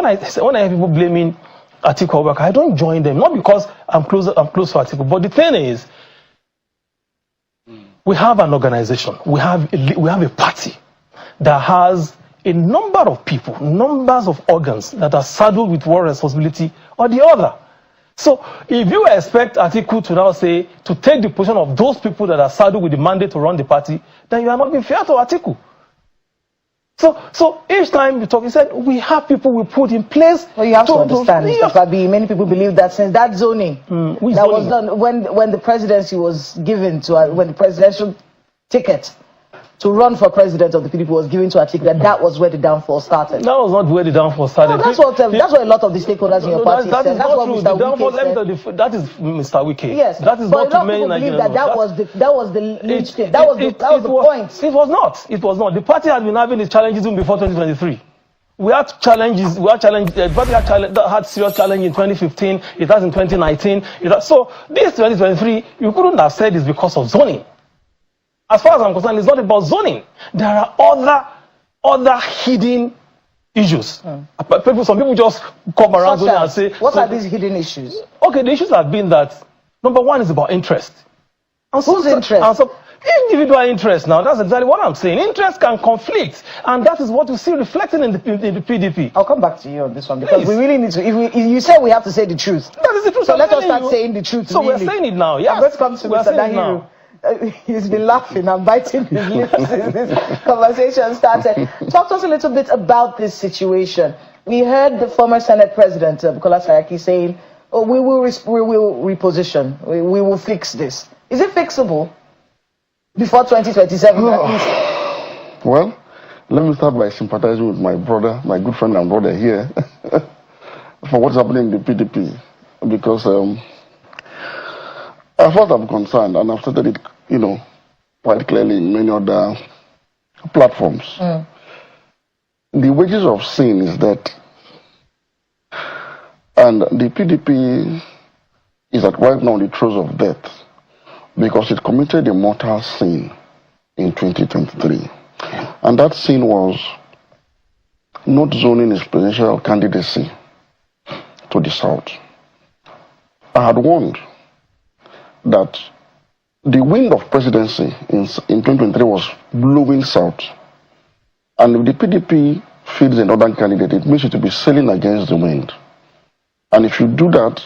when I hear people blaming Atiku Abubakar, I don't join them, not because I'm close to Atiku, but the thing is, we have an organization, we have a party that has a number of people, numbers of organs that are saddled with one responsibility or the other. So if you expect Atiku to now say, to take the position of those people that are saddled with the mandate to run the party, then you are not being fair to Atiku. So each time you talk, he said, we have people we put in place. Well, you have to understand, Mr. Fabi, many people believe that since that zoning that was done, when the presidency was given to, when the presidential ticket to run for president of the PDP was given to Atiku, that was where the downfall started. That was not where the downfall started. No, that's what a lot of the stakeholders in your party said. That's what Mr. Wike said. That is Mr. Wike. Yes, that is but not a lot of people believe that was the linchpin. That was the point. It was not. It was not. The party had been having the challenges even before 2023. We had challenges. The party had serious challenge in 2015. It has in 2019. So this 2023, you couldn't have said it's because of zoning. As far as I'm concerned, it's not about zoning. There are other hidden issues. Some people just come around zoning and say... What are these hidden issues? Okay, the issues have been that, number one is about interest. Whose interest? Individual interest. Now, that's exactly what I'm saying. Interest can conflict, and that is what you see reflected in the PDP. I'll come back to you on this one, because we really need to... If you said we have to say the truth. That is the truth. So let us start saying the truth. So we're saying it now, yes. Let's come to Mr. Dahiru. He's been laughing and biting his lips since this conversation started. Talk to us a little bit about this situation. We heard the former Senate President, Bukola Saraki, saying, oh, we will reposition, we will fix this. Is it fixable before 2027 at least? Well, let me start by sympathizing with my brother, my good friend and brother here, for what's happening in the PDP. Because as far as I'm concerned, and I've stated it, quite clearly in many other platforms, the wages of sin is death. And the PDP is at right now on the throes of death because it committed a mortal sin in 2023. And that sin was not zoning its presidential candidacy to the South. I had warned that the wind of presidency in 2023 was blowing south. And if the PDP feeds a northern candidate, it means it to be sailing against the wind. And if you do that,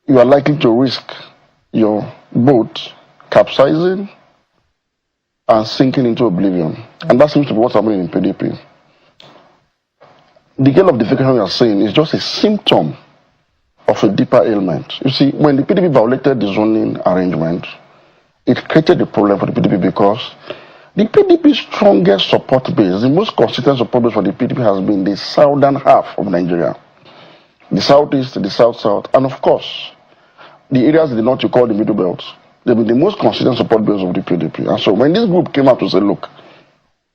you are likely to risk your boat capsizing and sinking into oblivion. And that seems to be what's happening in PDP. The gale of defecation you are saying is just a symptom of a deeper ailment. You see, when the PDP violated the zoning arrangement, it created a problem for the PDP because the PDP's strongest support base, the most consistent support base for the PDP has been the southern half of Nigeria. The southeast, the south-south, and of course, the areas in the north you call the middle belt. They've been the most consistent support base of the PDP. And so when this group came out to say, look,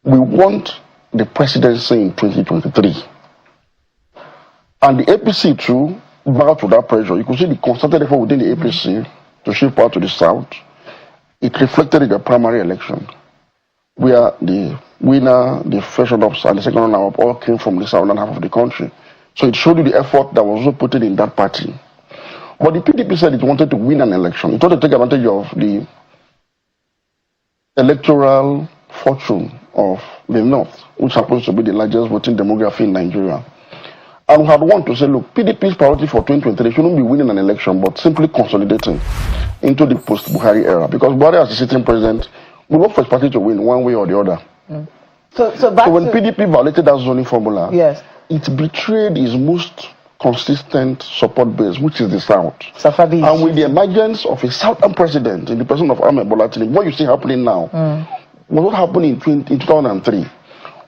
we want the presidency in 2023, and the APC too bowed to that pressure. You could see the concerted effort within the APC to shift power to the south. It reflected in the primary election, where the winner, the first runner-ups, and the second runner-up all came from the southern half of the country. So it showed you the effort that was also put in that party. But the PDP said it wanted to win an election. It wanted to take advantage of the electoral fortune of the North, which happens to be the largest voting demography in Nigeria. And we had wanted to say, look, PDP's priority for 2023 shouldn't be winning an election, but simply consolidating into the post-Buhari era. Because Buhari, as the sitting president, will work for his party to win one way or the other. So when PDP violated that zoning formula, yes, it betrayed his most consistent support base, which is the South. Safabi. And with the emergence of a Southern president in the person of Ahmed Bola Tinubu, what you see happening now was what happened in 2003,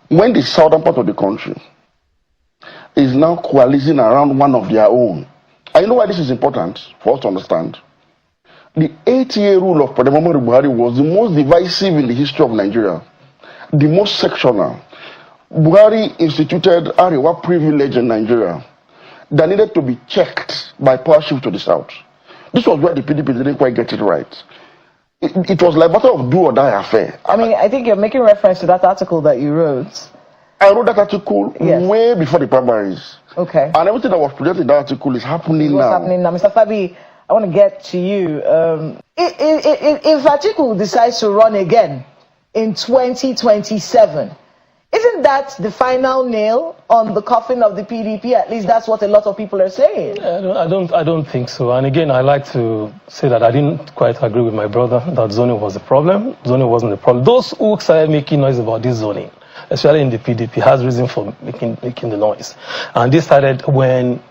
when the southern part of the country is now coalescing around one of their own. And you know why this is important for us to understand? The 8-year rule of President Muhammadu Buhari was the most divisive in the history of Nigeria, the most sectional. Buhari instituted Arewa privilege in Nigeria that needed to be checked by power shift to the south. This was where the PDP didn't quite get it right. It was like a matter of do or die affair. I mean, I think you're making reference to that article that you wrote I wrote that article Yes. way before the primaries. Okay. And everything that was projected in that article is happening What's now. happening now? Mr. Fabi, I want to get to you. If Atiku decides to run again in 2027, isn't that the final nail on the coffin of the PDP? At least that's what a lot of people are saying. I don't think so. And again, I like to say that I didn't quite agree with my brother that zoning was the problem. Zoning wasn't the problem. Those who started making noise about this zoning, especially in the PDP, has reason for making the noise. And this started when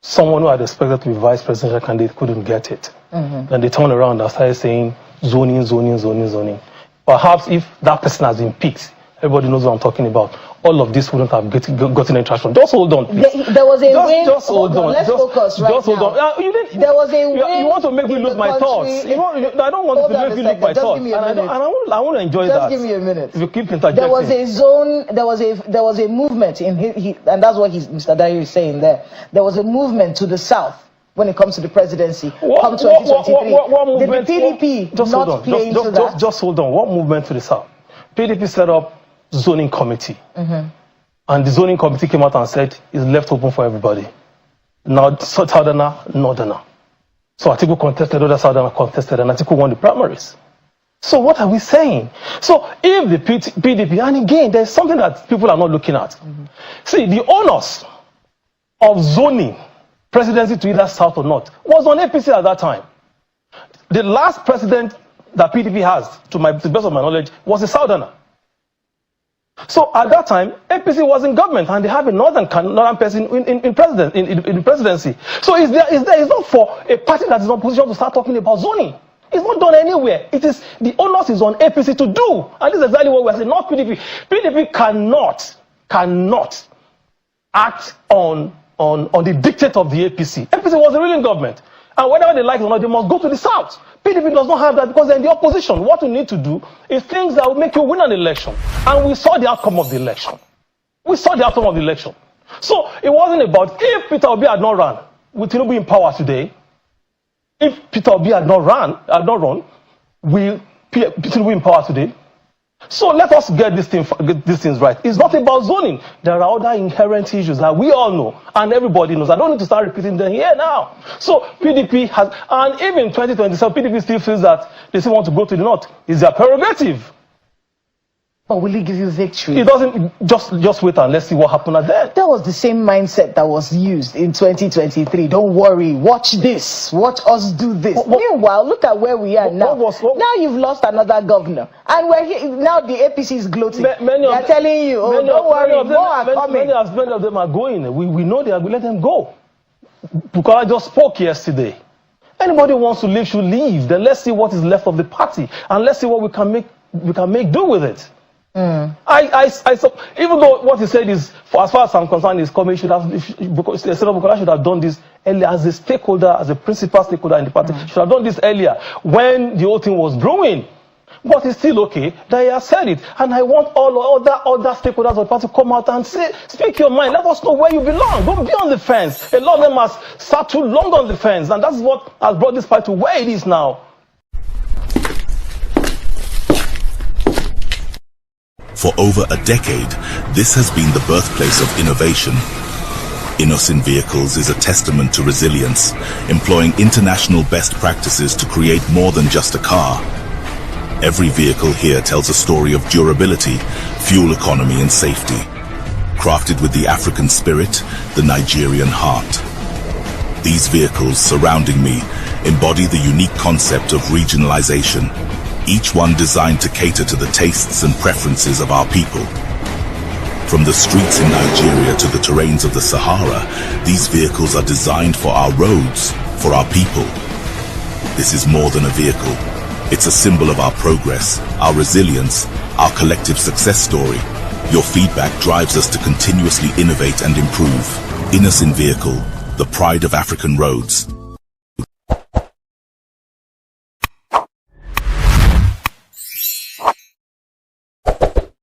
someone who had expected to be vice presidential candidate couldn't get it. Then they turned around and started saying zoning. Perhaps if that person has been picked, everybody knows what I'm talking about, all of this wouldn't have gotten any traction. Just hold on, please. There was a way. Just hold on. Let's focus right just hold now. on. There was a way. You want to make me lose my thoughts. I don't want to make you lose my thoughts. I want to enjoy that. Just give me a minute. If you keep interjecting. There was a zone. There was a movement in and that's what Mr. Dayo is saying there. There was a movement to the south when it comes to the presidency. Come 2023. What movement? Did the PDP not play into that? Just hold on. What movement to the south? PDP set up zoning committee. And the zoning committee came out and said it's left open for everybody. Now, southerner, northerner. So Atiku contested, other southerner contested, and Atiku won the primaries. So what are we saying? So if the PDP, and again, there's something that people are not looking at. See, the onus of zoning presidency to either south or north was on APC at that time. The last president that PDP has, to the best of my knowledge, was a southerner. So at that time, APC was in government and they have a northern person in presidency. So it's not for a party that is in position to start talking about zoning. It's not done anywhere. It is the onus is on APC to do. And this is exactly what we're saying. Not PDP. PDP cannot act on the dictate of the APC. APC was the ruling government. And whether they like it or not, they must go to the south. PDP does not have that because they're in the opposition. What we need to do is things that will make you win an election. And we saw the outcome of the election. So it wasn't about if Peter Obi had not run, would Tinubu in power today? If Peter Obi had not run, will Tinubu in power today? So let us get these things right. It's not about zoning. There are other inherent issues that we all know and everybody knows. I don't need to start repeating them here now. So PDP has, and even 2027, PDP still feels that they still want to go to the north. It's their prerogative. But will he give you victory? It doesn't. Just wait and let's see what happens at that. That was the same mindset that was used in 2023. Don't worry. Watch this. Watch us do this. Meanwhile, look at where we are now. Now you've lost another governor. And we're here. Now the APC is gloating. They're telling you, oh, don't worry, more are coming. Many of them are going. We know they are. We let them go. Because I just spoke yesterday. Anybody who wants to leave should leave. Then let's see what is left of the party. And let's see what we can make do with it. Even though what he said is, as far as I'm concerned, is coming, should have done this earlier as a stakeholder, as a principal stakeholder in the party. Should have done this earlier when the whole thing was brewing. But it's still okay that he has said it. And I want all other stakeholders of the party to come out and speak your mind. Let us know where you belong. Don't be on the fence. A lot of them have sat too long on the fence. And that's what has brought this party to where it is now. For over a decade, this has been the birthplace of innovation. Innocent Vehicles is a testament to resilience, employing international best practices to create more than just a car. Every vehicle here tells a story of durability, fuel economy and safety. Crafted with the African spirit, the Nigerian heart. These vehicles surrounding me embody the unique concept of regionalization, each one designed to cater to the tastes and preferences of our people. From the streets in Nigeria to the terrains of the Sahara, these vehicles are designed for our roads, for our people. This is more than a vehicle. It's a symbol of our progress, our resilience, our collective success story. Your feedback drives us to continuously innovate and improve. Innocent Vehicle, the pride of African roads.